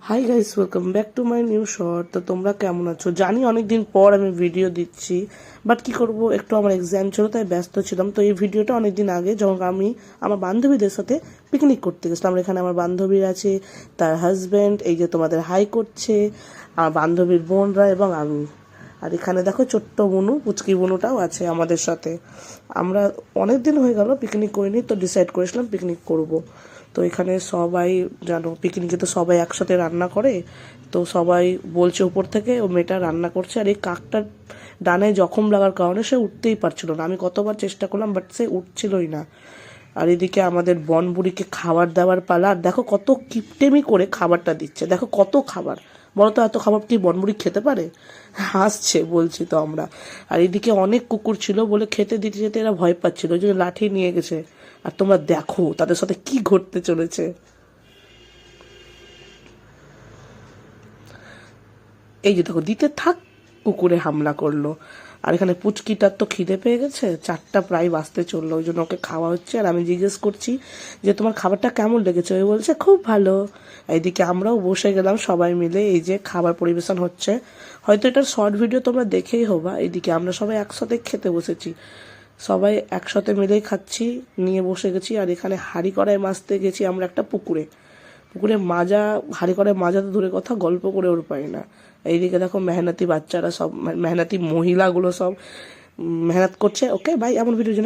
Hi guys, welcome back to my new short. তো তোমরা কেমন আছো? জানি অনেকদিন পর আমি ভিডিও দিচ্ছি, বাট কি করব, একটু আমার এক্সাম ছিল তাই ব্যস্ত ছিলাম। তো এই ভিডিওটা অনেকদিন আগে, যখন আমি আমার বান্ধবীদের সাথে পিকনিক করতে গেছিলাম। এখানে আমার বান্ধবীর আছে, তার হাজব্যান্ড, এই যে তোমাদের হাই করছে, আমার বান্ধবীর বোনরা এবং আমি। আর এখানে দেখো ছোট্ট বুনু, পুচকি বুনুটাও আছে আমাদের সাথে। আমরা অনেক দিন হয়ে গেল পিকনিক করিনি, তো ডিসাইড করেছিলাম পিকনিক করব। তো এখানে সবাই, জানো পিকনিকে তো সবাই একসাথে রান্না করে, তো সবাই বলছে উপর থেকে ও মেয়েটা রান্না করছে। আর এই কাকটার ডানায় জখম লাগার কারণে সে উঠতেই পারছিল না। আমি কতবার চেষ্টা করলাম, বাট সে উঠছিলই না। আর এদিকে আমাদের বনবুড়িকে খাবার দাবার পালা। আর দেখো কত কিপটেমি করে খাবারটা দিচ্ছে, দেখো কত খাবার। বলো তো, এত খাবার কি বনবুড়ি খেতে পারে? হাসছে বলছি তো আমরা। আর এদিকে অনেক কুকুর ছিল বলে খেতে দিতে যেতে এরা ভয় পাচ্ছিল, ওই জন্য লাঠি নিয়ে গেছে। আর তোমরা দেখো তাদের সাথে কি ঘটতে চলেছে। এই যে দেখো, দিতে থাক, কুকুরে হামলা করলো। আর এখানে পুচকিটার তো খিদে পেয়ে গেছে, 4টা প্রায় বাজতে চললো, ওই জন্য ওকে খাওয়া হচ্ছে। আর আমি জিজ্ঞেস করছি যে তোমার খাবারটা কেমন লেগেছে, ওই বলছে খুব ভালো। এইদিকে আমরাও বসে গেলাম সবাই মিলে, এই যে খাবার পরিবেশন হচ্ছে। হয়তো এটার শর্ট ভিডিও তোমরা দেখেই হবা। এইদিকে আমরা সবাই একসাথে খেতে বসেছি, সবাই একসাথে মিলেই খাচ্ছি, নিয়ে বসে গেছি। আর এখানে হাঁড়ি কড়াই মাছতে গেছি আমরা একটা পুকুরে। পুকুরে মাজা, হাঁড়ি কড়াই মাজা তো দূরে কথা, গল্প করে ওর পাই না। এইদিকে দেখো মেহনতি বাচ্চারা সব, মেহনতি মহিলাগুলো সব মেহনত করছে। ওকে বাই, এমন ভিডিওর জন্য